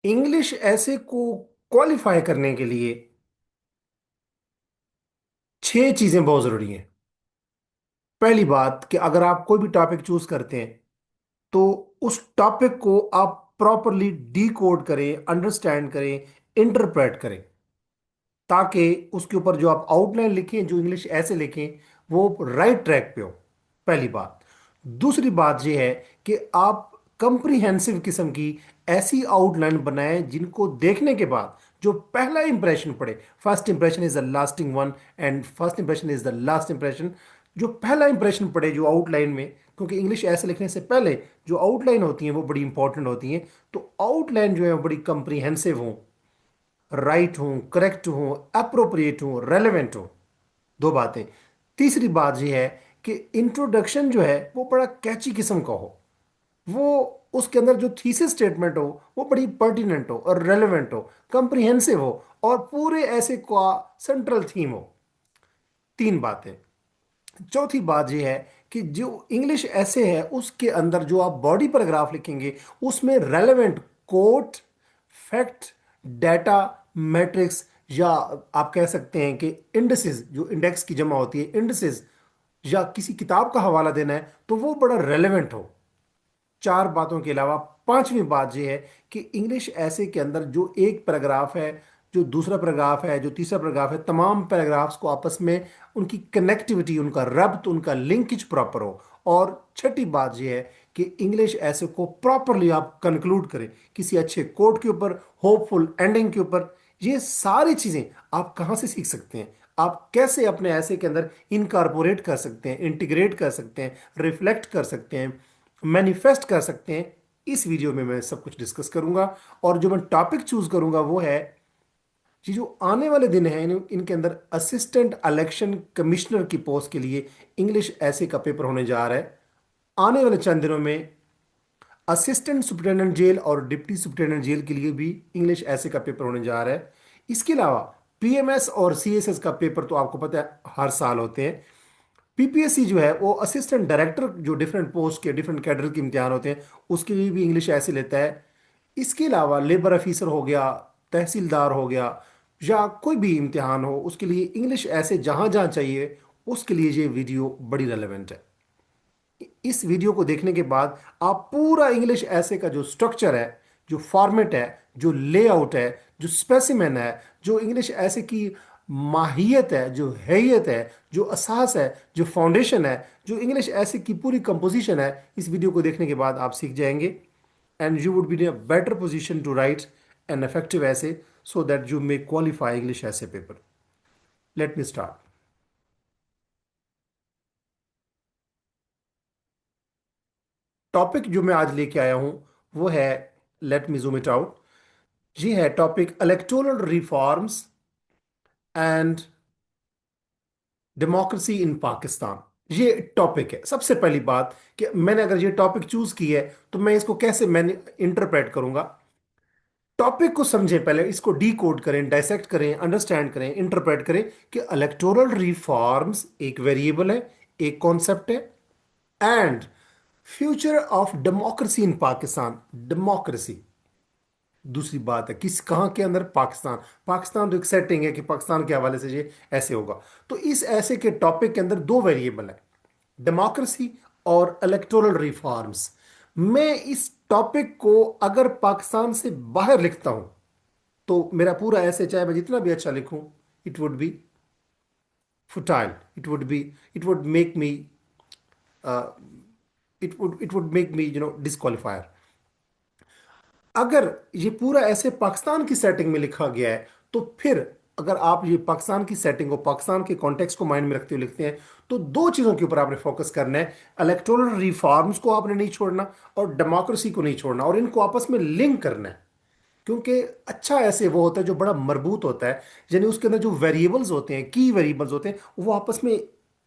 English ऐसे को qualify करने के लिए 6 चीजें बहुत जरूरी हैं। पहली बात कि अगर आप कोई भी टॉपिक चूज करते हैं तो उस टॉपिक को आप प्रॉपरली डीकोड करें, अंडरस्टैंड करें, इंटरप्रेट करें, ताकि उसके ऊपर जो आप आउटलाइन लिखें, जो इंग्लिश ऐसे लिखें, वो राइट ट्रैक पे हो। पहली बात। दूसरी बात यह है कि आप कंप्रीहेंसिव किस्म की ऐसी आउटलाइन बनाएं जिनको देखने के बाद जो पहला इंप्रेशन पड़े, first impression is the lasting one and first impression is the last impression. जो पहला इंप्रेशन पड़े जो आउटलाइन में, क्योंकि इंग्लिश ऐसे लिखने से पहले जो आउटलाइन होती है वो बड़ी इंपॉर्टेंट होती हैं, तो आउटलाइन जो है वो बड़ी कंप्रीहेंसिव हो, राइट हूं, करेक्ट हूं, अप्रोप्रिएट हूं, रेलेवेंट हूं। दो बातें। तीसरी बात यह है कि इंट्रोडक्शन जो है वो बड़ा कैची किस्म का हो, वो उसके अंदर जो थीसिस स्टेटमेंट हो वो बड़ी पर्टिनेंट हो और रेलेवेंट हो, कंप्रिहेंसिव हो, और पूरे ऐसे का सेंट्रल थीम हो। तीन बातें। चौथी बात यह है कि जो इंग्लिश ऐसे है उसके अंदर जो आप बॉडी पैराग्राफ लिखेंगे उसमें relevant quote, fact, data, matrix, या आप कह सकते हैं कि इंडेक्सेस, जो इंडेक्स की जमा होती है, इंडेक्सेस, या किसी किताब का हवाला देना है तो वो बड़ा रेलेवेंट हो। चार बातों के अलावा पांचवी बात यह है कि इंग्लिश ऐसे के अंदर जो एक पैराग्राफ है, जो दूसरा पैराग्राफ है, जो तीसरा पैराग्राफ है, तमाम पैराग्राफ्स को आपस में उनकी कनेक्टिविटी, उनका रब्त, उनका लिंकेज प्रॉपर हो। और छठी बात यह है कि इंग्लिश ऐसे को प्रॉपरली आप कंक्लूड करें किसी अच्छे कोट के ऊपर, होपफुल एंडिंग के ऊपर। ये सारी चीजें आप कहाँ से सीख सकते हैं, आप कैसे अपने ऐसे के अंदर इनकारपोरेट कर सकते हैं, इंटीग्रेट कर सकते हैं, रिफ्लेक्ट कर सकते हैं, मैनिफेस्ट कर सकते हैं, इस वीडियो में मैं सब कुछ डिस्कस करूंगा। और जो मैं टॉपिक चूज करूंगा वो है कि जो आने वाले दिन हैं इनके अंदर असिस्टेंट इलेक्शन कमिश्नर की पोस्ट के लिए इंग्लिश ऐसे का पेपर होने जा रहा है। आने वाले चंद दिनों में असिस्टेंट सुपरिटेंडेंट जेल और डिप्टी सुपरिटेंडेंट जेल के लिए भी इंग्लिश ऐसे का पेपर होने जा रहा है। इसके अलावा पीएमएस और सीएसएस का पेपर तो आपको पता है हर साल होते हैं। पीपीएससी जो है वो असिस्टेंट डायरेक्टर, जो डिफरेंट पोस्ट के डिफरेंट कैडर के इम्तिहान होते हैं, उसके लिए भी इंग्लिश ऐसे लेता है। इसके अलावा लेबर ऑफिसर हो गया, तहसीलदार हो गया, या कोई भी इम्तिहान हो उसके लिए इंग्लिश ऐसे जहां जहां चाहिए, उसके लिए ये वीडियो बड़ी रेलेवेंट है। इस वीडियो को देखने के बाद आप पूरा इंग्लिश ऐसे का जो स्ट्रक्चर है, जो फॉर्मेट है, जो लेआउट है, जो स्पेसिमेन है, जो इंग्लिश ऐसे की माहियत है, जो हैयत है, जो असास है, जो फाउंडेशन है, जो इंग्लिश ऐसे की पूरी कंपोजिशन है, इस वीडियो को देखने के बाद आप सीख जाएंगे। And you would be in a better position to write an effective essay, so that you may qualify English essay paper. Let me start. Topic जो मैं आज लेके आया हूं वो है, let me zoom it out, जी है topic electoral reforms and democracy in Pakistan. ये टॉपिक है। सबसे पहली बात कि मैंने अगर ये टॉपिक चूज की है तो मैं इसको कैसे मैंने इंटरप्रेट करूंगा। टॉपिक को समझें, पहले इसको डी कोड करें, डाइसेक्ट करें, अंडरस्टैंड करें, इंटरप्रेट करें कि इलेक्टोरल रिफॉर्म्स एक वेरिएबल है, एक कॉन्सेप्ट है, and future of democracy in Pakistan. Democracy दूसरी बात है, किस कहाँ के अंदर, पाकिस्तान। पाकिस्तान तो एक सेटिंग है कि पाकिस्तान के हवाले से ये ऐसे होगा। तो इस ऐसे के टॉपिक के अंदर दो वेरिएबल है, डेमोक्रेसी और इलेक्टोरल रिफॉर्म्स। मैं इस टॉपिक को अगर पाकिस्तान से बाहर लिखता हूं तो मेरा पूरा ऐसे, चाहे मैं जितना भी अच्छा लिखूं, it would be futile, it would make me, it would make me disqualified. अगर ये पूरा ऐसे पाकिस्तान की सेटिंग में लिखा गया है तो फिर अगर आप ये पाकिस्तान की सेटिंग को, पाकिस्तान के कॉन्टेक्स्ट को माइंड में रखते हुए लिखते हैं, तो दो चीजों के ऊपर आपने फोकस करना है। इलेक्टोरल रिफॉर्म्स को आपने नहीं छोड़ना और डेमोक्रेसी को नहीं छोड़ना, और इनको आपस में लिंक करना है। क्योंकि अच्छा ऐसे वो होता है जो बड़ा मजबूत होता है, यानी उसके अंदर जो वेरिएबल्स होते हैं, की वेरिएबल्स होते हैं, वो आपस में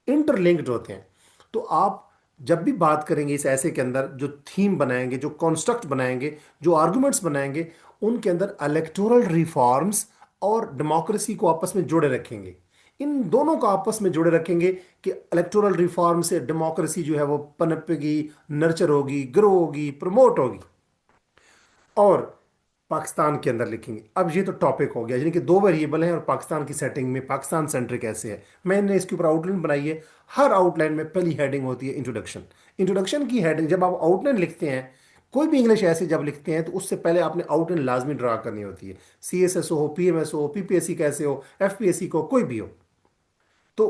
इंटरलिंक्ड होते हैं। तो आप जब भी बात करेंगे इस ऐसे के अंदर, जो थीम बनाएंगे, जो कॉन्स्ट्रक्ट बनाएंगे, जो आर्गुमेंट्स बनाएंगे, उनके अंदर इलेक्टोरल रिफॉर्म्स और डेमोक्रेसी को आपस में जोड़े रखेंगे। इन दोनों को आपस में जोड़े रखेंगे कि इलेक्टोरल रिफॉर्म से डेमोक्रेसी जो है वो पनपेगी, नर्चर होगी, ग्रो होगी, प्रमोट होगी। और पाकिस्तान के अंदर लिखेंगे। अब ये तो टॉपिक हो गया, यानी कि दो वेरिएबल हैं और पाकिस्तान की सेटिंग में पाकिस्तान सेंट्रिक कैसे है। मैंने इसके ऊपर आउटलाइन बनाई है। हर आउटलाइन में पहली हेडिंग होती है इंट्रोडक्शन। इंट्रोडक्शन की हेडिंग जब आप आउटलाइन लिखते हैं, कोई भी इंग्लिश ऐसे जब लिखते हैं, तो उससे पहले आपने आउटलाइन लाजमी ड्रा करनी होती है। CSS हो, PMS हो, PPSC कैसे हो, FPSC को, कोई भी हो। तो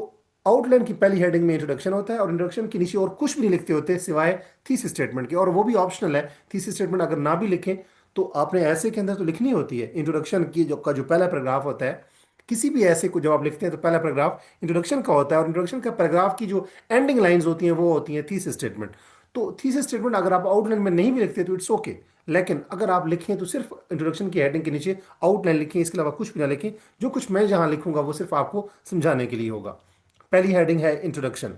आउटलाइन की पहली हेडिंग में इंट्रोडक्शन होता है, और इंट्रोडक्शन के नीचे और कुछ भी नहीं लिखते होते सिवाय थीसिस स्टेटमेंट के, और वो भी ऑप्शनल है। थीसिस स्टेटमेंट अगर ना भी लिखें तो आपने ऐसे के अंदर तो लिखनी होती है। इंट्रोडक्शन की जो पहला पैराग्राफ होता है, किसी भी ऐसे को जब आप लिखते हैं तो पहला पैराग्राफ इंट्रोडक्शन का होता है, और इंट्रोडक्शन का पैराग्राफ की जो एंडिंग लाइंस होती हैं वो होती हैं थीसिस स्टेटमेंट। तो थीसिस स्टेटमेंट अगर आप आउटलाइन में नहीं भी लिखते तो इट्स ओके, लेकिन अगर आप लिखें तो सिर्फ इंट्रोडक्शन की हेडिंग के नीचे आउटलाइन लिखें, इसके अलावा कुछ भी ना लिखें। जो कुछ मैं जहां लिखूंगा वो सिर्फ आपको समझाने के लिए होगा। पहली हेडिंग है इंट्रोडक्शन।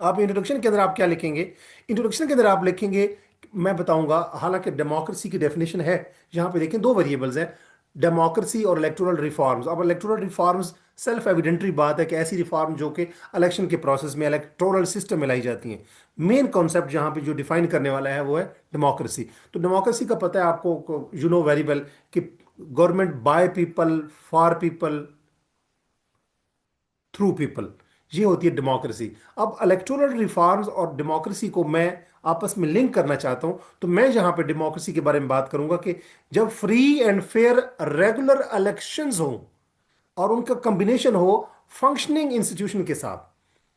आप इंट्रोडक्शन के अंदर आप क्या लिखेंगे? इंट्रोडक्शन के अंदर आप लिखेंगे, मैं बताऊंगा, हालांकि डेमोक्रेसी की डेफिनेशन है। यहां पे देखें दो वेरिएबल्स हैं, डेमोक्रेसी और इलेक्टोरल रिफॉर्म्स। अब इलेक्टोरल रिफॉर्म्स सेल्फ एविडेंटरी बात है कि ऐसी रिफॉर्म जो कि इलेक्शन के प्रोसेस में, इलेक्टोरल सिस्टम में लाई जाती हैं। मेन कॉन्सेप्ट जहां पे जो डिफाइन करने वाला है वो है डेमोक्रेसी। तो डेमोक्रेसी का पता है आपको, यू नो वेरी वेल, कि government by people, for people, through people, ये होती है डेमोक्रेसी। अब इलेक्टोरल रिफॉर्म्स और डेमोक्रेसी को मैं आपस में लिंक करना चाहता हूं, तो मैं यहां पे डेमोक्रेसी के बारे में बात करूंगा कि जब free and fair regular elections हो और उनका कॉम्बिनेशन हो फंक्शनिंग इंस्टीट्यूशन के साथ,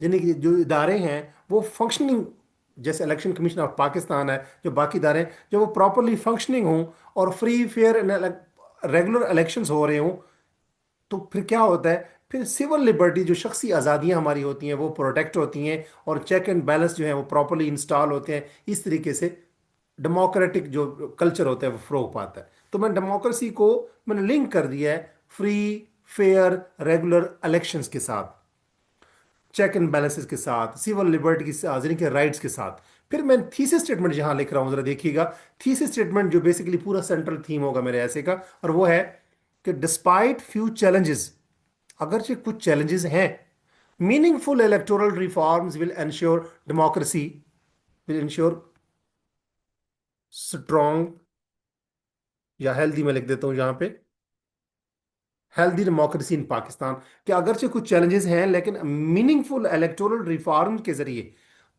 यानी कि जो इदारे हैं वो फंक्शनिंग, जैसे इलेक्शन कमीशन ऑफ पाकिस्तान है, जो बाकी इदारे हैं, जब वो प्रॉपरली फंक्शनिंग हों और फ्री फेयर रेगुलर इलेक्शंस हो रहे हों, तो फिर क्या होता है? फिर सिविल लिबर्टी, जो शख्सी आज़ादियां हमारी होती हैं, वो प्रोटेक्ट होती हैं, और चेक एंड बैलेंस जो है वो प्रॉपरली इंस्टॉल होते हैं। इस तरीके से डेमोक्रेटिक जो कल्चर होता है वो फ्रो पाता है। तो मैं डेमोक्रेसी को मैंने लिंक कर दिया है फ्री फेयर रेगुलर इलेक्शंस के साथ, चेक एंड बैलेंसेस के साथ, सिविल लिबर्टी के साथ, यानी कि राइट्स के साथ। फिर मैं थीसिस स्टेटमेंट जहां लिख रहा हूं, जरा देखिएगा। थीसिस स्टेटमेंट जो बेसिकली पूरा सेंट्रल थीम होगा मेरे ऐसे का, और वो है कि डिस्पाइट फ्यू चैलेंजेस, अगरचे कुछ चैलेंजेस हैं, meaningful electoral reforms will ensure democracy, will ensure strong, या हेल्दी मैं लिख देता हूं यहां पे, हेल्दी डेमोक्रेसी इन पाकिस्तान। कि अगरचे कुछ चैलेंजेस हैं, लेकिन मीनिंगफुल इलेक्टोरल रिफॉर्म के जरिए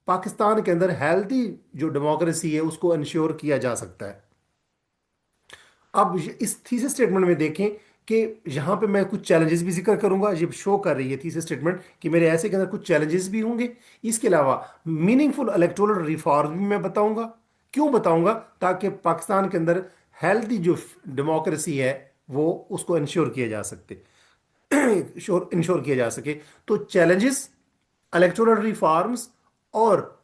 पाकिस्तान के अंदर हेल्दी जो डेमोक्रेसी है उसको इंश्योर किया जा सकता है। अब इस थीसिस स्टेटमेंट में देखें कि यहाँ पे मैं कुछ चैलेंजेस भी जिक्र करूंगा। ये शो कर रही है थीसिस स्टेटमेंट कि मेरे ऐसे के अंदर कुछ चैलेंजेस भी होंगे। इसके अलावा मीनिंगफुल इलेक्टोरल रिफॉर्म भी मैं बताऊंगा। क्यों बताऊंगा? ताकि पाकिस्तान के अंदर हेल्दी जो डेमोक्रेसी है वो उसको इंश्योर किया जा सकते, इंश्योर किया जा सके। तो चैलेंजेस, इलेक्टोरल रिफॉर्म्स, और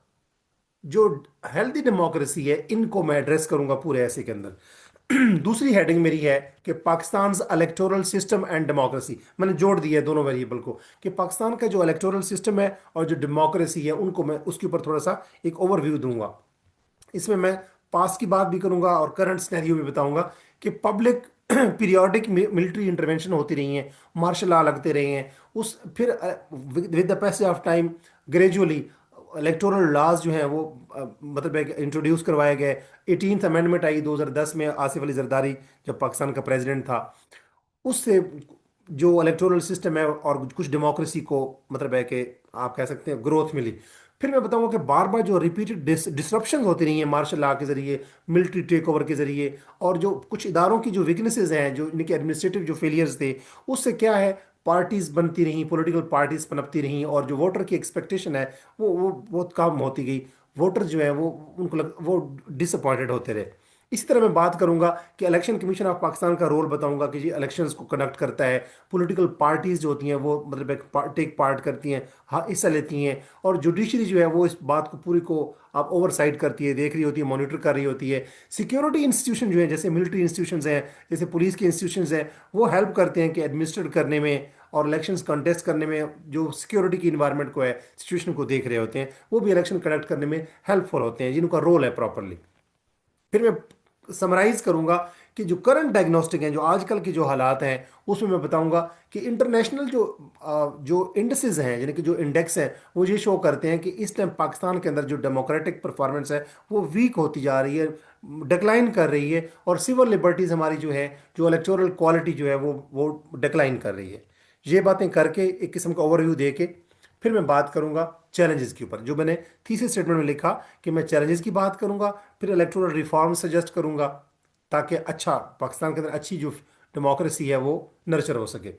जो हेल्दी डेमोक्रेसी है, इनको मैं एड्रेस करूंगा पूरे ऐसे के अंदर। दूसरी हेडिंग मेरी है कि Pakistan electoral system and democracy. मैंने जोड़ दिया है दोनों वेरिएबल को, कि पाकिस्तान का जो इलेक्टोरल सिस्टम है और जो डेमोक्रेसी है, उनको मैं उसके ऊपर थोड़ा सा एक ओवरव्यू दूंगा। इसमें मैं पास्ट की बात भी करूंगा और करंट सिनेरियो भी बताऊंगा कि पब्लिक पीरियोडिक मिलिट्री इंटरवेंशन होती रही हैं, मार्शल लॉ लगते रहे हैं, उस फिर with the passage of time gradually electoral laws जो हैं वो मतलब इंट्रोड्यूस करवाए गए। 18th अमेंडमेंट आई 2010 में, आसिफ अली जरदारी जब पाकिस्तान का प्रेसिडेंट था। उससे जो इलेक्टोरल सिस्टम है और कुछ डेमोक्रेसी को मतलब है कि आप कह सकते हैं ग्रोथ मिली। फिर मैं बताऊंगा कि बार बार जो रिपीटेड डिसरप्शन होती रही हैं मार्शल लॉ के जरिए, मिलिट्री टेक ओवर के जरिए, और जो कुछ इदारों की जो वीकनेसेस हैं, जो इनके एडमिनिस्ट्रेटिव जो फेलियर्स थे, उससे क्या है, पार्टीज बनती रहीं, पॉलिटिकल पार्टीज पनपती रहीं, और जो वोटर की एक्सपेक्टेशन है वो बहुत कम होती गई। वोटर जो है वो डिसअपॉइंटेड होते रहे। इसी तरह मैं बात करूंगा कि इलेक्शन कमीशन ऑफ पाकिस्तान का रोल बताऊंगा कि जी इलेक्शंस को कंडक्ट करता है। पॉलिटिकल पार्टीज जो होती हैं वो मतलब एक टेक पार्ट करती हैं, हाँ हिस्सा लेती हैं, और जुडिशरी जो है वो इस बात को पूरी को आप ओवरसाइट करती है, देख रही होती है, मॉनिटर कर रही होती है। सिक्योरिटी इंस्टीट्यूशन जो है, जैसे मिलिट्री इंस्टीट्यूशंस हैं, जैसे पुलिस के इंस्टीट्यूशंस हैं, वो हेल्प करते हैं कि एडमिनिस्ट्रेट करने में और इलेक्शंस कंटेस्ट करने में, जो सिक्योरिटी की इन्वायरमेंट को है, सिचुएशन को देख रहे होते हैं, वो भी इलेक्शन कंडक्ट करने में हेल्पफुल होते हैं, जिनका रोल है प्रॉपरली। फिर मैं समराइज करूंगा कि जो करंट डायग्नोस्टिक हैं, जो आजकल के जो हालात हैं, उसमें मैं बताऊंगा कि इंटरनेशनल जो इंडसेस हैं, यानी कि जो इंडेक्स हैं, वो ये शो करते हैं कि इस टाइम पाकिस्तान के अंदर जो डेमोक्रेटिक परफॉर्मेंस है वो वीक होती जा रही है, डिक्लाइन कर रही है, और सिविल लिबर्टीज हमारी जो है, जो इलेक्टोरल क्वालिटी जो है वो डिक्लाइन कर रही है। ये बातें करके एक किस्म का ओवरव्यू दे के फिर मैं बात करूंगा चैलेंजेस के ऊपर, जो मैंने थीसिस स्टेटमेंट में लिखा कि मैं चैलेंजेस की बात करूंगा, फिर इलेक्टोरल रिफॉर्म सजेस्ट करूंगा, ताकि अच्छा पाकिस्तान के अंदर अच्छी जो डेमोक्रेसी है वो नर्चर हो सके।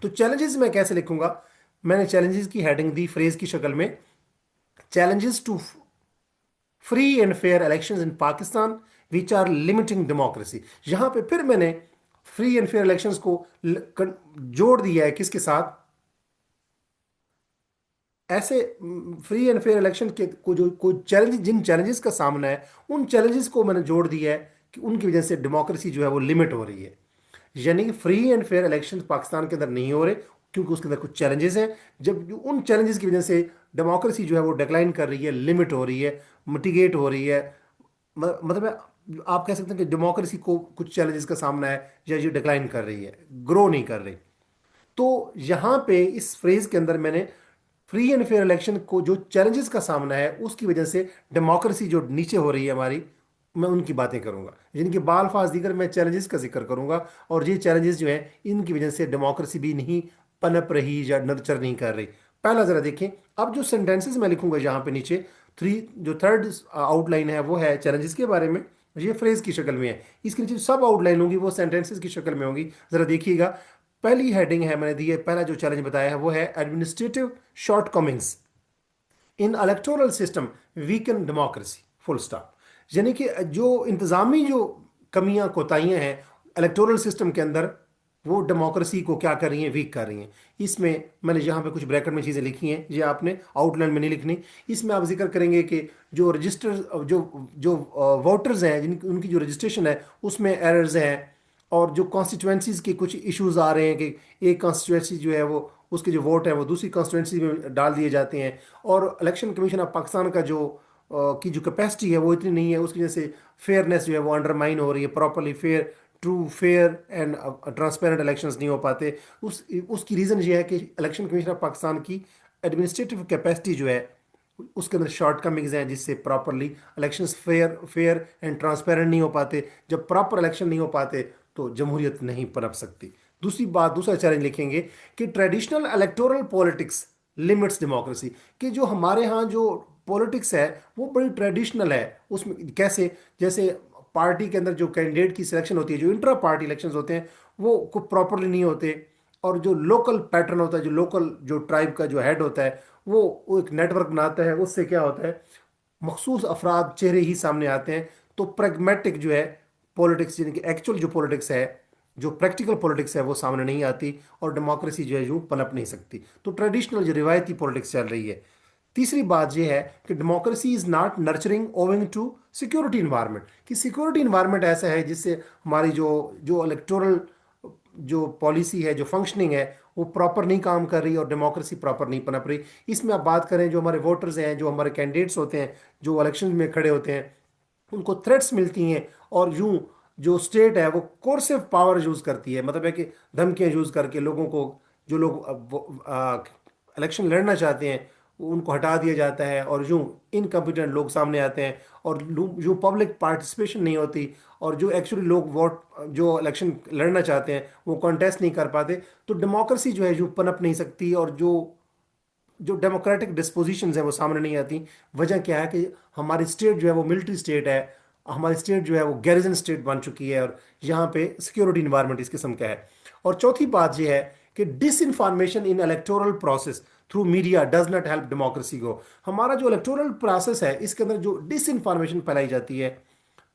तो चैलेंजेस मैं कैसे लिखूंगा? मैंने चैलेंजेस की हेडिंग दी फ्रेज की शक्ल में, challenges to free and fair elections in Pakistan which are limiting democracy. यहां पे फिर मैंने फ्री एंड फेयर इलेक्शंस को जोड़ दिया है किसके साथ? ऐसे फ्री एंड फेयर इलेक्शन के को जो कोई चैलेंज, जिन चैलेंजेस का सामना है, उन चैलेंजेस को मैंने जोड़ दिया है कि उनकी वजह से डेमोक्रेसी जो है वो लिमिट हो रही है। यानी कि free and fair election Pakistan के अंदर नहीं हो रहे क्योंकि उसके अंदर कुछ चैलेंजेस हैं, जब उन चैलेंजेस की वजह से डेमोक्रेसी जो है वो डिक्लाइन कर रही है, लिमिट हो रही है, मिटिगेट हो रही है। मतलब आप कह सकते हैं कि डेमोक्रेसी को कुछ चैलेंजेस का सामना है, या ये डिक्लाइन कर रही है, ग्रो नहीं कर रही। तो यहां पे इस फ्रेज के अंदर मैंने फ्री एंड फेयर इलेक्शन को जो चैलेंजेस का सामना है उसकी वजह से डेमोक्रेसी जो नीचे हो रही है हमारी, मैं उनकी बातें करूंगा, जिनके बाल दीगर मैं चैलेंजेस का जिक्र करूंगा। और ये चैलेंजेस जो है इनकी वजह से डेमोक्रेसी भी नहीं पनप रही या नर्चर नहीं कर रही। पहला जरा देखें, अब जो सेंटेंसेस मैं लिखूंगा यहाँ पे नीचे, थ्री, जो थर्ड आउटलाइन है वो है चैलेंजेस के बारे में, ये फ्रेज की शक्ल में है। इसके नीचे सब आउटलाइन होगी वो सेंटेंसेस की शक्ल में होगी, जरा देखिएगा। पहली हेडिंग है मैंने दी है, पहला जो चैलेंज बताया है वो है administrative shortcomings in electoral system weaken democracy, full stop. यानी कि जो इंतजामी जो कमियां कोताहियां हैं इलेक्टोरल सिस्टम के अंदर, वो डेमोक्रेसी को क्या कर रही हैं? वीक कर रही हैं। इसमें मैंने यहाँ पे कुछ ब्रैकेट में चीज़ें लिखी हैं, ये आपने आउटलाइन में नहीं लिखनी। इसमें आप जिक्र करेंगे कि जो रजिस्टर, जो जो वोटर्स हैं, जिन उनकी जो रजिस्ट्रेशन है उसमें एरर्स हैं, और जो कॉन्स्टिट्यूंसीज के कुछ इश्यूज आ रहे हैं कि एक कॉन्स्टिट्यूंसी जो है वो, उसके जो वोट है वो दूसरी कॉन्स्टिट्यूंसी में डाल दिए जाते हैं, और इलेक्शन कमीशन ऑफ पाकिस्तान का जो की जो कैपेसिटी है वो इतनी नहीं है, उसकी वजह से फेयरनेस जो है वो अंडरमाइन हो रही है, properly fair, true fair and transparent elections नहीं हो पाते। उसकी रीज़न ये है कि इलेक्शन कमीशन ऑफ पाकिस्तान की एडमिनिस्ट्रेटिव कैपेसिटी जो है उसके अंदर शॉर्ट कमिंग्स हैं, जिससे properly elections fair fair and transparent नहीं हो पाते। जब प्रॉपर इलेक्शन नहीं हो पाते तो जमहूरियत नहीं पनप सकती। दूसरी बात, दूसरा चैलेंज लिखेंगे कि traditional electoral politics limits democracy, कि जो हमारे यहाँ जो पॉलिटिक्स है वो बड़ी ट्रेडिशनल है। उसमें कैसे? जैसे पार्टी के अंदर जो कैंडिडेट की सिलेक्शन होती है, जो इंट्रा पार्टी इलेक्शंस होते हैं वो को प्रॉपरली नहीं होते, और जो लोकल पैटर्न होता है, जो लोकल जो ट्राइब का जो हेड होता है वो एक नेटवर्क बनाता है, उससे क्या होता है, मखसूस अफराद चेहरे ही सामने आते हैं। तो प्रैग्मेटिक जो है पॉलिटिक्स, यानी कि एक्चुअल जो पॉलिटिक्स है, जो प्रैक्टिकल पॉलिटिक्स है वो सामने नहीं आती, और डेमोक्रेसी जो है यूं पनप नहीं सकती। तो ट्रेडिशनल जो रिवायती पॉलिटिक्स चल रही है। तीसरी बात यह है कि democracy is not nurturing owing to security environment, कि सिक्योरिटी इन्वायरमेंट ऐसा है जिससे हमारी जो जो इलेक्टोरल जो पॉलिसी है, जो फंक्शनिंग है, वो प्रॉपर नहीं काम कर रही, और डेमोक्रेसी प्रॉपर नहीं पनप रही। इसमें आप बात करें, जो हमारे वोटर्स हैं, जो हमारे कैंडिडेट्स होते हैं, जो इलेक्शन में खड़े होते हैं, उनको थ्रेट्स मिलती हैं, और यूं जो स्टेट है वो कोर्सिव पावर यूज करती है, मतलब है कि धमकियां यूज करके लोगों को, जो लोग इलेक्शन लड़ना चाहते हैं उनको हटा दिया जाता है, और यूं इनकम्पिटेंट लोग सामने आते हैं, और यूं पब्लिक पार्टिसिपेशन नहीं होती, और जो एक्चुअली लोग वोट, जो इलेक्शन लड़ना चाहते हैं वो कॉन्टेस्ट नहीं कर पाते। तो डेमोक्रेसी जो है यूं पनप नहीं सकती, और जो जो डेमोक्रेटिक डिस्पोजिशंस है वो सामने नहीं आती। वजह क्या है कि हमारी स्टेट जो है वो मिलिट्री स्टेट है, हमारी स्टेट जो है वो गैरिजन स्टेट बन चुकी है, और यहाँ पे सिक्योरिटी इन्वायरमेंट इस किस्म का है। और चौथी बात यह है कि disinformation in electoral process through media does not help democracy को। हमारा जो इलेक्टोरल प्रोसेस है इसके अंदर जो डिस इंफॉर्मेशन फैलाई जाती है,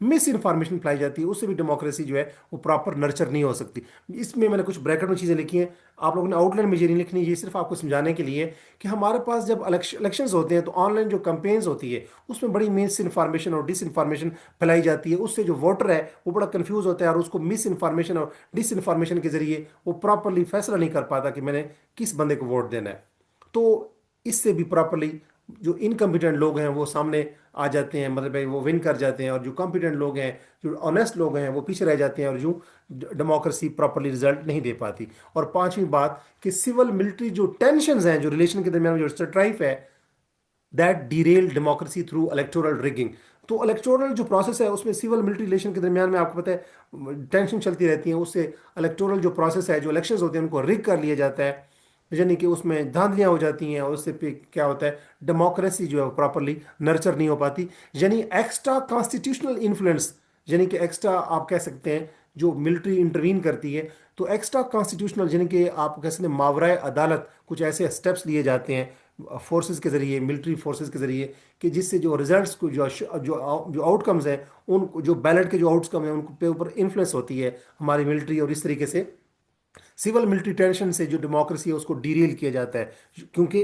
मिस इन्फॉर्मेशन फैलाई जाती है, उससे भी डेमोक्रेसी जो है वो प्रॉपर नर्चर नहीं हो सकती। इसमें मैंने कुछ ब्रैकेट में चीज़ें लिखी हैं, आप लोगों ने आउटलाइन में ये नहीं लिखनी, ये सिर्फ आपको समझाने के लिए कि हमारे पास जब इलेक्शंस होते हैं तो ऑनलाइन जो कंपेन्स होती है उसमें बड़ी मिस इन्फॉर्मेशन और डिस इन्फॉर्मेशन फैलाई जाती है, उससे जो वोटर है वो बड़ा कंफ्यूज होता है, और उसको मिस इन्फॉर्मेशन और डिस इन्फॉर्मेशन के जरिए वो प्रॉपरली फैसला नहीं कर पाता कि मैंने किस बंदे को वोट देना है। तो इससे भी प्रॉपरली जो इनकम्पिटेंट लोग हैं वो सामने आ जाते हैं, मतलब है वो विन कर जाते हैं, और जो कॉम्पिटेंट लोग हैं, जो ऑनेस्ट लोग हैं, वो पीछे रह जाते हैं, और जो डेमोक्रेसी प्रॉपरली रिजल्ट नहीं दे पाती। और पांचवी बात कि सिविल मिलिट्री जो टेंशन्स हैं, जो रिलेशन के दरमियान जो स्ट्राइफ है, that Daryl democracy through electoral rigging. तो इलेक्टोरल जो प्रोसेस है उसमें सिविल मिलिट्री रिलेशन के दरमियान में आपको पता है टेंशन चलती रहती है, उससे इलेक्टोरल जो प्रोसेस है, जो इलेक्शंस होते हैं, उनको रिग कर लिया जाता है, यानी कि उसमें धांधलियां हो जाती हैं, और उससे क्या होता है, डेमोक्रेसी जो है प्रॉपरली नर्चर नहीं हो पाती। यानी एक्स्ट्रा कॉन्स्टिट्यूशनल इन्फ्लुएंस, यानी कि एक्स्ट्रा आप कह सकते हैं जो मिलिट्री इंटरवीन करती है, तो एक्स्ट्रा कॉन्स्टिट्यूशनल यानी कि आप कह सकते हैं मावराए अदालत कुछ ऐसे स्टेप्स लिए जाते हैं फोर्सेस के जरिए, मिलिट्री फोर्सेस के जरिए, कि जिससे जो रिजल्ट्स को जो जो आउटकम्स हैं, उन जो बैलेट के जो आउटकम हैं उनके ऊपर इन्फ्लुएंस होती है हमारी मिलिट्री, और इस तरीके से सिविल मिलिट्री टेंशन से जो डेमोक्रेसी है उसको डीरेल किया जाता है, क्योंकि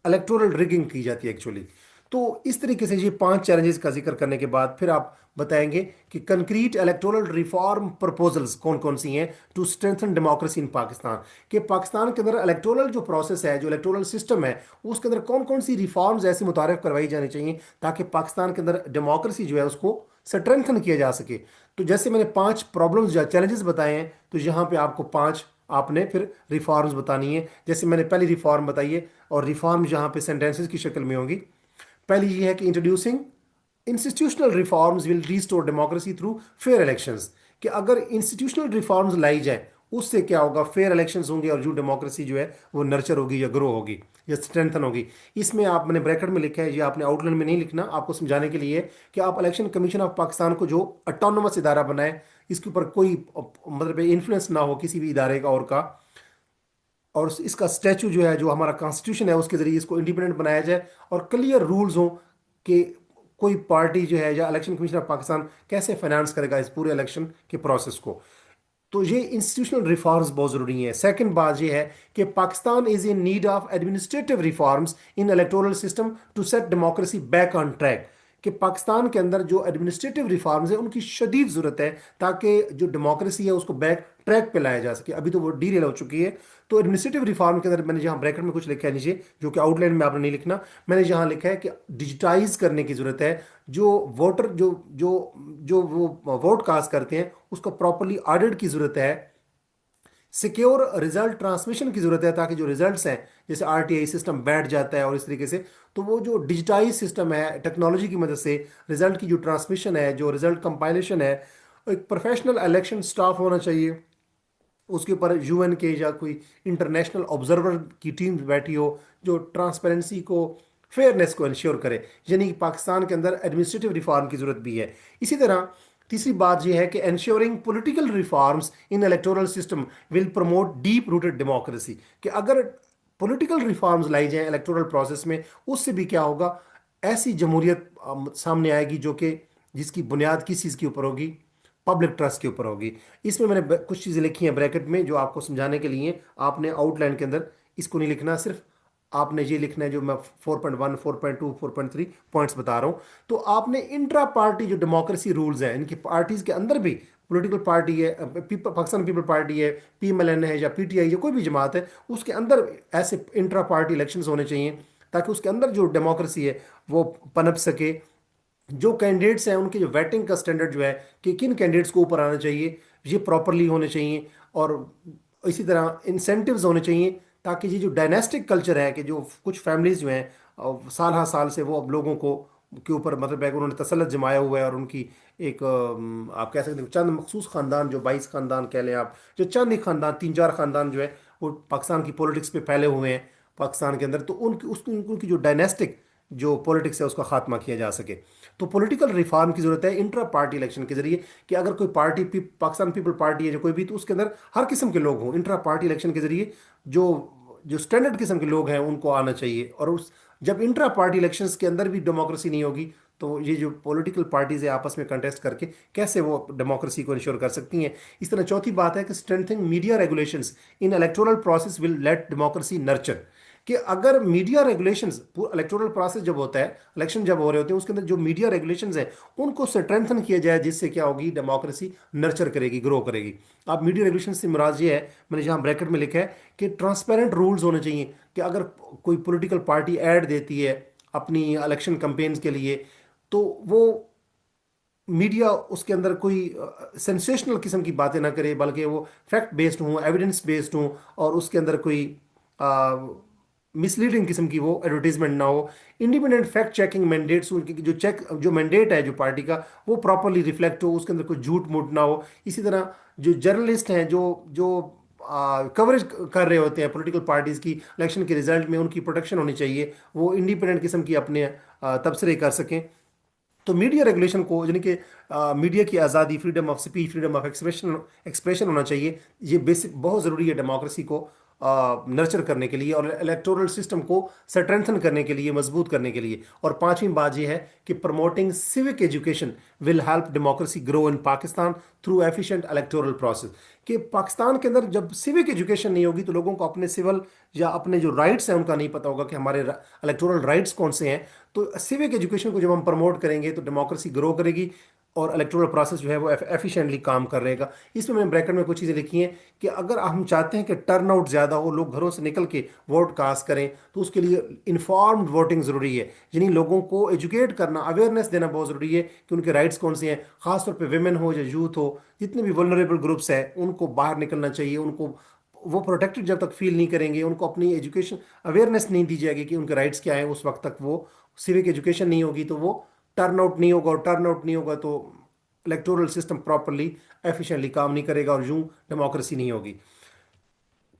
इलेक्टोरल रिगिंग की जाती है एक्चुअली। तो इस तरीके से ये पांच चैलेंजेस का जिक्र करने के बाद फिर आप बताएंगे कि कंक्रीट इलेक्टोरल रिफॉर्म प्रपोजल्स कौन कौन सी हैं to strengthen democracy in Pakistan, कि पाकिस्तान के अंदर इलेक्टोरल जो प्रोसेस है, जो इलेक्टोरल सिस्टम है, उसके अंदर कौन कौन सी रिफॉर्म्स ऐसी मुतारफ करवाई जानी चाहिए ताकि पाकिस्तान के अंदर डेमोक्रेसी जो है उसको स्ट्रेंथन किया जा सके। तो जैसे मैंने पांच प्रॉब्लम्स या चैलेंजेस बताए हैं, तो यहाँ पे आपको पांच आपने फिर रिफॉर्म्स बतानी है। जैसे मैंने पहली रिफॉर्म बताई है, और रिफॉर्म यहाँ पे सेंटेंसेस की शक्ल में होंगी। पहली ये है कि introducing institutional reforms will restore democracy through fair elections, कि अगर इंस्टीट्यूशनल रिफॉर्म्स लाई जाए उससे क्या होगा, फेयर इलेक्शंस होंगे, और जो डेमोक्रेसी जो है वो नर्चर होगी या ग्रो होगी या स्ट्रेंथन होगी। इसमें आप मैंने ब्रैकेट में लिखा है, ये आपने आउटलाइन में नहीं लिखना, आपको समझाने के लिए कि आप इलेक्शन कमीशन ऑफ पाकिस्तान को जो ऑटोनोमस इदारा बनाए, इसके ऊपर कोई मतलब इन्फ्लुएंस ना हो किसी भी इदारे का और का, और इसका स्टैचू जो है, जो हमारा कॉन्स्टिट्यूशन है उसके जरिए इसको इंडिपेंडेंट बनाया जाए, और क्लियर रूल्स हों कि कोई पार्टी जो है या इलेक्शन कमीशन ऑफ पाकिस्तान कैसे फाइनेंस करेगा इस पूरे इलेक्शन के प्रोसेस को। तो ये इंस्टीट्यूशनल रिफॉर्म्स बहुत जरूरी है। सेकंड बात ये है कि Pakistan is in need of administrative reforms in electoral system to set democracy back on track, कि पाकिस्तान के अंदर जो एडमिनिस्ट्रेटिव रिफॉर्म्स है उनकी शदीद ज़रूरत है, ताकि जो डेमोक्रेसी है उसको बैक ट्रैक पे लाया जा सके। अभी तो वो डीरेल हो चुकी है। तो एडमिनिस्ट्रेटिव रिफॉर्म के अंदर मैंने जहाँ ब्रैकेट में कुछ लिखा है नीचे, जो कि आउटलाइन में आपने नहीं लिखना, मैंने जहाँ लिखा है कि डिजिटाइज करने की ज़रूरत है, जो वोटर जो जो जो वो वोट कास्ट करते हैं उसको प्रॉपरली ऑडिट की ज़रूरत है, सिक्योर रिजल्ट ट्रांसमिशन की जरूरत है, ताकि जो रिजल्ट्स हैं, जैसे आरटीआई सिस्टम बैठ जाता है और इस तरीके से, तो वो जो डिजिटाइज सिस्टम है टेक्नोलॉजी की मदद से रिजल्ट की जो ट्रांसमिशन है, जो रिजल्ट कंपाइलेशन है, एक प्रोफेशनल इलेक्शन स्टाफ होना चाहिए, उसके ऊपर यूएन के या कोई इंटरनेशनल ऑब्जर्वर की टीम बैठी हो जो ट्रांसपेरेंसी को, फेयरनेस को इंश्योर करे। यानी कि पाकिस्तान के अंदर एडमिनिस्ट्रेटिव रिफॉर्म की जरूरत भी है। इसी तरह तीसरी बात यह है कि ensuring political reforms in electoral system will promote deep rooted democracy, कि अगर पॉलिटिकल रिफॉर्म्स लाई जाएं इलेक्टोरल प्रोसेस में, उससे भी क्या होगा, ऐसी जमहूरियत सामने आएगी जो कि जिसकी बुनियाद किस चीज़ के ऊपर होगी, पब्लिक ट्रस्ट के ऊपर होगी। इसमें मैंने कुछ चीज़ें लिखी हैं ब्रैकेट में जो आपको समझाने के लिए, आपने आउटलाइन के अंदर इसको नहीं लिखना, सिर्फ आपने ये लिखना है जो मैं 4.1 4.2 4.3 पॉइंट्स बता रहा हूँ। तो आपने इंट्रा पार्टी जो डेमोक्रेसी रूल्स हैं, इनकी पार्टीज के अंदर भी, पॉलिटिकल पार्टी है, पाकिस्तान पीपल पार्टी है, पीएमएलएन है, या पीटीआई या कोई भी जमात है, उसके अंदर ऐसे इंट्रा पार्टी इलेक्शंस होने चाहिए, ताकि उसके अंदर जो डेमोक्रेसी है वो पनप सके। जो कैंडिडेट्स हैं उनके जो वेटिंग का स्टैंडर्ड जो है कि किन कैंडिडेट्स को ऊपर आना चाहिए, ये प्रॉपरली होने चाहिए। और इसी तरह इंसेंटिव्स होने चाहिए, ताकि ये जो डायनेस्टिक कल्चर है, कि जो कुछ फैमिलीज जो हैं साल हर साल से वो अब लोगों को के ऊपर मतलब है कि उन्होंने तसल्लुत जमाया हुआ है, और उनकी एक आप कह सकते हैं चंद मखसूस खानदान, जो 22 खानदान कह लें आप, जो चंद ही खानदान, तीन चार खानदान जो है वो पाकिस्तान की पॉलिटिक्स पे फैले हुए हैं पाकिस्तान के अंदर, तो उनकी उसकी उनकी जो डायनेस्टिक जो पॉलिटिक्स है उसका खात्मा किया जा सके। तो पॉलिटिकल रिफॉर्म की जरूरत है इंट्रा पार्टी इलेक्शन के जरिए, कि अगर कोई पार्टी पाकिस्तान पीपल पार्टी है जो कोई भी, तो उसके अंदर हर किस्म के लोग हों, इंट्रा पार्टी इलेक्शन के जरिए जो जो स्टैंडर्ड किस्म के लोग हैं उनको आना चाहिए। और उस जब इंट्रा पार्टी इलेक्शंस के अंदर भी डेमोक्रेसी नहीं होगी, तो ये जो पॉलिटिकल पार्टीज है आपस में कंटेस्ट करके कैसे वो डेमोक्रेसी को इंश्योर कर सकती हैं। इस तरह चौथी बात है कि strengthening media regulations in electoral process will let democracy nurture, कि अगर मीडिया रेगुलेशंस इलेक्टोरल प्रोसेस जब होता है, इलेक्शन जब हो रहे होते हैं, उसके अंदर जो मीडिया रेगुलेशंस हैं उनको स्ट्रेंथन किया जाए, जिससे क्या होगी, डेमोक्रेसी नर्चर करेगी, ग्रो करेगी। आप मीडिया रेगुलेशन से मुराद ये है, मैंने जहां ब्रैकेट में लिखा है कि ट्रांसपेरेंट रूल्स होने चाहिए, कि अगर कोई पॉलिटिकल पार्टी ऐड देती है अपनी इलेक्शन कैंपेन्स के लिए, तो वो मीडिया उसके अंदर कोई सेंसेशनल किस्म की बातें ना करे, बल्कि वो फैक्ट बेस्ड हों, एविडेंस बेस्ड हों, और उसके अंदर कोई मिसलीडिंग किस्म की वो एडवर्टीजमेंट ना हो। इंडिपेंडेंट फैक्ट चेकिंग मैंडेट्स, उनकी जो मैंडेट है जो पार्टी का, वो प्रॉपरली रिफ्लेक्ट हो, उसके अंदर कोई झूठ मूठ ना हो। इसी तरह जो जर्नलिस्ट हैं, जो जो कवरेज कर रहे होते हैं पॉलिटिकल पार्टीज की इलेक्शन के रिजल्ट में, उनकी प्रोटेक्शन होनी चाहिए, वो इंडिपेंडेंट किस्म की अपने तबसरे कर सकें। तो मीडिया रेगुलेशन को, यानी कि मीडिया की आज़ादी, freedom of speech, freedom of expression expression होना चाहिए। ये बेसिक बहुत ज़रूरी है डेमोक्रेसी को नर्चर करने के लिए, और इलेक्टोरल सिस्टम को स्ट्रेंथन करने के लिए, मजबूत करने के लिए। और पांचवी बात यह है कि promoting civic education will help democracy grow in Pakistan through efficient electoral process. कि पाकिस्तान के अंदर जब सिविक एजुकेशन नहीं होगी, तो लोगों को अपने सिविल या अपने जो राइट्स हैं उनका नहीं पता होगा कि हमारे इलेक्टोरल राइट्स कौन से हैं। तो सिविक एजुकेशन को जब हम प्रमोट करेंगे तो डेमोक्रेसी ग्रो करेगी, और इलेक्टोरल प्रोसेस जो है वो एफिशिएंटली काम कर रहेगा। इसमें मैंने ब्रैकेट में कुछ चीज़ें लिखी हैं कि अगर हम चाहते हैं कि टर्नआउट ज़्यादा हो, लोग घरों से निकल के वोट कास्ट करें, तो उसके लिए इन्फॉर्म्ड वोटिंग ज़रूरी है। यानी लोगों को एजुकेट करना, अवेयरनेस देना बहुत ज़रूरी है कि उनके राइट्स कौन से हैं। खासतौर पर वेमेन हो या यूथ हो, जितने भी वल्नरेबल ग्रुप्स हैं, उनको बाहर निकलना चाहिए। उनको वो प्रोटेक्टेड जब तक फील नहीं करेंगे, उनको अपनी एजुकेशन अवेयरनेस नहीं दी जाएगी कि उनके राइट्स क्या हैं, उस वक्त तक वो सिविक एजुकेशन नहीं होगी, तो वो टर्नआउट नहीं होगा, और टर्नआउट नहीं होगा तो इलेक्टोरल सिस्टम प्रॉपरली एफिशिएंटली काम नहीं करेगा, और यूं डेमोक्रेसी नहीं होगी।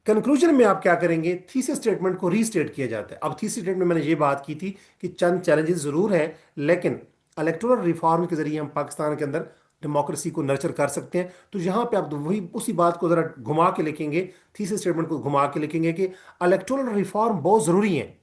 कंक्लूजन में आप क्या करेंगे? थीसिस स्टेटमेंट को रीस्टेट किया जाता है। अब थीसिस स्टेटमेंट में मैंने ये बात की थी कि चंद चैलेंजेस जरूर हैं, लेकिन इलेक्टोरल रिफॉर्म के जरिए हम पाकिस्तान के अंदर डेमोक्रेसी को नर्चर कर सकते हैं। तो यहाँ पे आप वही उसी बात को जरा घुमा के लिखेंगे, थीसिस स्टेटमेंट को घुमा के लिखेंगे कि इलेक्टोरल रिफॉर्म बहुत जरूरी है,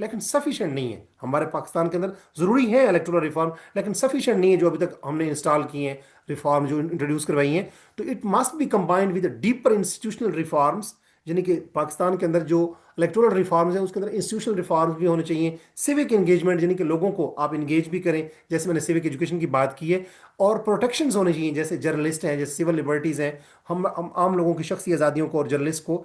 लेकिन सफिशिएंट नहीं है। हमारे पाकिस्तान के अंदर जरूरी है इलेक्टोरल रिफॉर्म, लेकिन सफिशिएंट नहीं है जो अभी तक हमने इंस्टॉल किए हैं, रिफॉर्म जो इंट्रोड्यूस करवाई हैं। तो it must be combined with deeper institutional reforms, यानी कि पाकिस्तान के अंदर जो इलेक्टोरल रिफॉर्म्स हैं उसके अंदर इंस्टीट्यूशनल रिफॉर्म्स भी होने चाहिए। सिविक एंगेजमेंट, यानी कि लोगों को आप इंगेज भी करें, जैसे मैंने सिविक एजुकेशन की बात की है। और प्रोटेक्शंस होने चाहिए, जैसे जर्नलिस्ट हैं, जैसे सिविल लिबर्टीज़ हैं। हम आम लोगों की शख्सी आज़ादियों को और जर्नलिस्ट को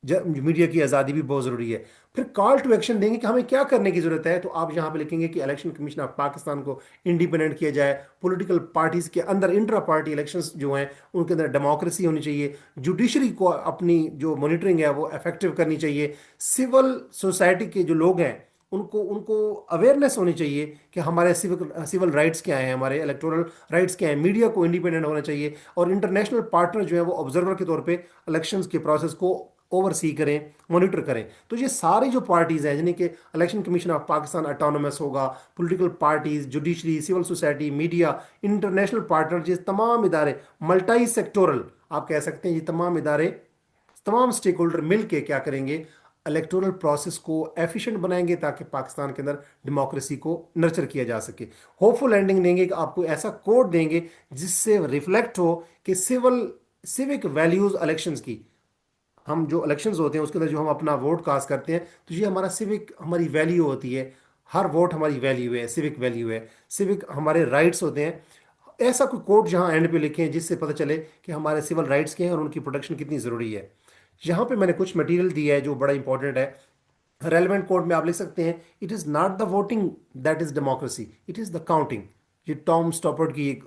मीडिया की आज़ादी भी बहुत ज़रूरी है। फिर कॉल टू एक्शन देंगे कि हमें क्या करने की ज़रूरत है। तो आप यहाँ पे लिखेंगे कि इलेक्शन कमीशन ऑफ पाकिस्तान को इंडिपेंडेंट किया जाए, पॉलिटिकल पार्टीज के अंदर इंट्रा पार्टी इलेक्शंस जो हैं उनके अंदर डेमोक्रेसी होनी चाहिए, जुडिशरी को अपनी जो मॉनिटरिंग है वो इफेक्टिव करनी चाहिए, सिविल सोसाइटी के जो लोग हैं उनको उनको अवेयरनेस होनी चाहिए कि हमारे सिविल राइट्स क्या हैं, हमारे इलेक्टोरल राइट्स क्या हैं। मीडिया को इंडिपेंडेंट होना चाहिए, और इंटरनेशनल पार्टनर जो है वो ऑब्जर्वर के तौर पे इलेक्शंस के प्रोसेस को ओवरसी करें, मॉनिटर करें। तो ये सारी जो पार्टीज हैं, यानी कि election commission of Pakistan autonomous होगा, political parties, judiciary, civil society, media, international partner, ये तमाम इदारे, मल्टी सेक्टोरल आप कह सकते हैं, ये तमाम इदारे, तमाम स्टेक होल्डर मिल के क्या करेंगे? इलेक्टोरल प्रोसेस को एफिशिएंट बनाएंगे, ताकि पाकिस्तान के अंदर डेमोक्रेसी को नर्चर किया जा सके। होपफुल एंडिंग देंगे कि आपको ऐसा कोड देंगे जिससे रिफ्लेक्ट हो कि सिविक वैल्यूज इलेक्शंस की, हम जो इलेक्शंस होते हैं उसके अंदर जो हम अपना वोट कास्ट करते हैं, तो ये हमारा सिविक, हमारी वैल्यू होती है। हर वोट हमारी वैल्यू है, सिविक वैल्यू है, सिविक हमारे राइट्स होते हैं। ऐसा कोई कोड जहां एंड पे लिखें जिससे पता चले कि हमारे सिविल राइट्स के हैं और उनकी प्रोटेक्शन कितनी ज़रूरी है। यहाँ पे मैंने कुछ मटेरियल दिया है जो बड़ा इंपॉर्टेंट है। रेलेवेंट कोड में आप लिख सकते हैं, it is not the voting that is democracy, it is the counting. ये टॉम स्टॉपर्ड की एक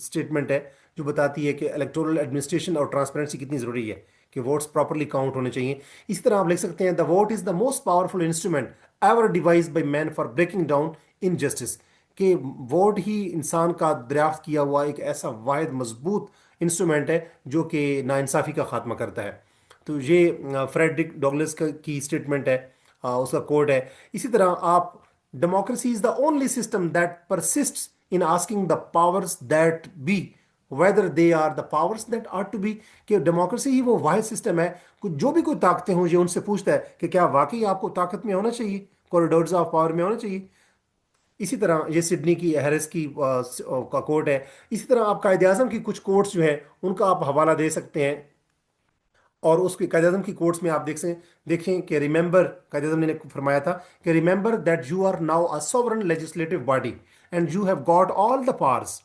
स्टेटमेंट है जो बताती है कि इलेक्टोरल एडमिनिस्ट्रेशन और ट्रांसपेरेंसी कितनी ज़रूरी है, कि वोट्स प्रॉपरली काउंट होने चाहिए। इसी तरह आप लिख सकते हैं, the vote is the most powerful instrument ever devised by man for breaking down injustice. कि वोट ही इंसान का दरियाफ्त किया हुआ एक ऐसा वाहिद मजबूत इंस्ट्रूमेंट है जो कि नाइंसाफ़ी का खात्मा करता है। तो ये फ्रेडरिक डॉगलस की स्टेटमेंट है, उसका कोट है। इसी तरह आप, democracy is the only system that persists in asking the powers that be whether they are the powers that are to be. कि डेमोक्रेसी ही वो वाहिद सिस्टम है जो भी कोई ताकतें हों, ये उनसे पूछता है कि क्या वाकई आपको ताकत में होना चाहिए, कॉरिडोर्स ऑफ पावर में होना चाहिए। इसी तरह ये सिडनी की हैरिस की का कोट है। इसी तरह आप कायदे आज़म की कुछ कोट्स जो हैं उनका आप हवाला दे सकते हैं, और उसके कायदे आज़म की कोट्स में आप देखें कि रिमेंबर, कायदे आज़म ने फरमाया था कि remember that you are now a sovereign legislative body and you have got all the powers,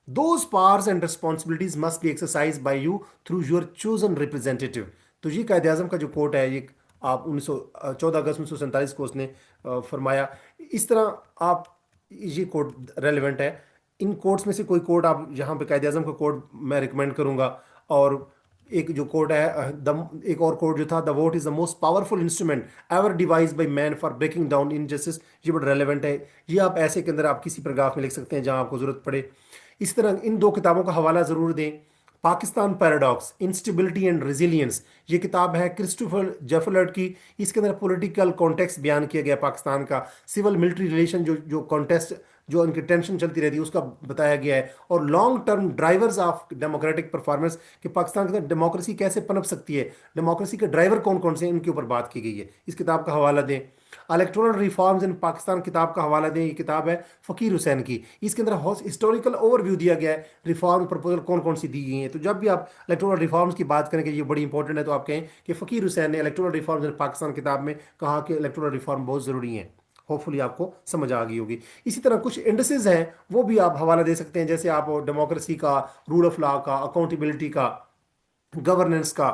those powers and responsibilities must be exercise by you through your chosen representative. तो ये कायदे आज़म का जो कोट है, ये आप 1914 अगस्त 1947 को उसने फरमाया। इस तरह आप, ये कोड रेलिवेंट है। इन कोड्स में से कोई कोड आप यहाँ पे, कायदे आजम का कोड मैं रिकमेंड करूंगा। और एक जो कोड है, एक और कोड जो था, the vote is the most powerful instrument ever device by man for breaking down injustice, ये बड़ा रेलेवेंट है। ये आप ऐसे के अंदर आप किसी पैराग्राफ में लिख सकते हैं जहां आपको जरूरत पड़े। इस तरह इन दो किताबों का हवाला जरूर दें। Pakistan paradox, instability and resilience, ये किताब है क्रिस्टोफर जेफलर्ट की। इसके अंदर पॉलिटिकल कॉन्टेक्स्ट बयान किया गया पाकिस्तान का, सिविल मिलिट्री रिलेशन, जो जो कॉन्टेस्ट, जो उनकी टेंशन चलती रहती है, उसका बताया गया है। और long term drivers of democratic performance, कि पाकिस्तान के अंदर डेमोक्रेसी कैसे पनप सकती है, डेमोक्रेसी के ड्राइवर कौन कौन से हैं, इनके ऊपर बात की गई है। इस किताब का हवाला दें। इलेक्टोरल रिफॉर्म्स इन पाकिस्तान किताब का हवाला दें। ये किताब है फ़कीर हुसैन की। इसके अंदर हिस्टोरिकल ओवरव्यू दिया गया है, रिफॉर्म प्रपोजल कौन कौन सी दी गई हैं। तो जब भी आप इलेक्टोरल रिफॉर्म्स की बात करें कि ये बड़ी इंपॉर्टेंट है, तो आप कहें कि फ़कीर हुसैन ने इलेक्टोरल रिफॉर्म्स इन पाकिस्तान किताब में कहा कि इलेक्टोरल रिफॉर्म बहुत ज़रूरी है। होपफुली आपको समझ आ गई होगी। इसी तरह कुछ इंडसेस हैं, वो भी आप हवाला दे सकते हैं, जैसे आप डेमोक्रेसी का, रूल ऑफ लॉ का, अकाउंटेबिलिटी का, गवर्नेंस का,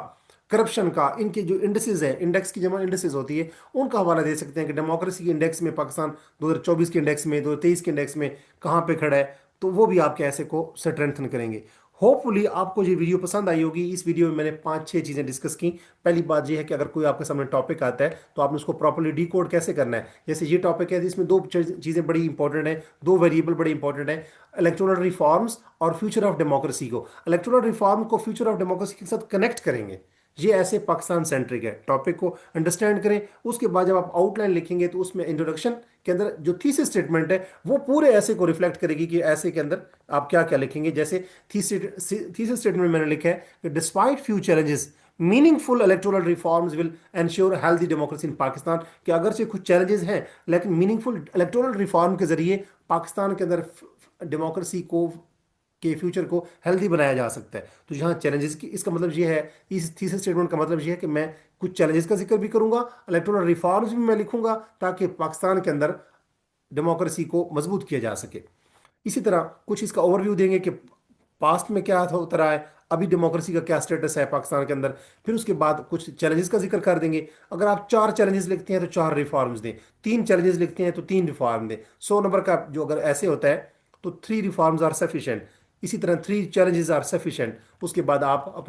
करप्शन का, इनके जो इंडेक्सेस है, इंडेक्स की जमा इंडेक्सेस होती है, उनका हवाला दे सकते हैं कि डेमोक्रेसी के इंडेक्स में पाकिस्तान 2024 के इंडेक्स में, 2023 के इंडेक्स में कहाँ पे खड़ा है। तो वो भी आपके ऐसे को स्ट्रेंथन करेंगे। होपफुली आपको ये वीडियो पसंद आई होगी। इस वीडियो में मैंने 5-6 चीज़ें डिस्कस की। पहली बात यह है कि अगर कोई आपके सामने टॉपिक आता है, तो आपने उसको प्रॉपर्ली डी कोड कैसे करना है। जैसे ये टॉपिक है, इसमें दो चीज़ें बड़ी इंपॉर्टेंट है, दो वेरिएबल बड़े इंपॉर्टेंट है, इलेक्टोरल रिफॉर्म्स और फ्यूचर ऑफ डेमोक्रेसी को। इलेक्टोरल रिफॉर्म को फ्यूचर ऑफ डेमोक्रेसी के साथ कनेक्ट करेंगे। ये ऐसे पाकिस्तान सेंट्रिक है, टॉपिक को अंडरस्टैंड करें। उसके बाद जब आप आउटलाइन लिखेंगे, तो उसमें इंट्रोडक्शन के अंदर जो थीसिस स्टेटमेंट है, वो पूरे ऐसे को रिफ्लेक्ट करेगी कि ऐसे के अंदर आप क्या क्या लिखेंगे। जैसे थीसिस स्टेटमेंट मैंने लिखा है कि despite few challenges, meaningful electoral reforms will ensure healthy democracy in Pakistan, कि अगर से कुछ चैलेंजेस हैं, लेकिन मीनिंगफुल इलेक्टोरल रिफॉर्म के जरिए पाकिस्तान के अंदर डेमोक्रेसी को, के फ्यूचर को हेल्दी बनाया जा सकता है। तो यहाँ चैलेंजेस की, इसका मतलब ये है, इस थीसिस स्टेटमेंट का मतलब ये है कि मैं कुछ चैलेंजेस का जिक्र भी करूंगा, इलेक्टोरल रिफॉर्म्स भी मैं लिखूंगा, ताकि पाकिस्तान के अंदर डेमोक्रेसी को मजबूत किया जा सके। इसी तरह कुछ इसका ओवरव्यू देंगे कि पास्ट में क्या होता रहा है, अभी डेमोक्रेसी का क्या स्टेटस है पाकिस्तान के अंदर। फिर उसके बाद कुछ चैलेंजेस का जिक्र कर देंगे। अगर आप 4 चैलेंजेस लिखते हैं तो 4 रिफॉर्म्स दें, 3 चैलेंजेस लिखते हैं तो 3 रिफॉर्म दें। 100 नंबर का जो अगर ऐसे होता है, तो 3 रिफॉर्म्स आर सफिशिएंट। इसी तरह 3 चैलेंजेस आर सफिशिएंट। उसके बाद आप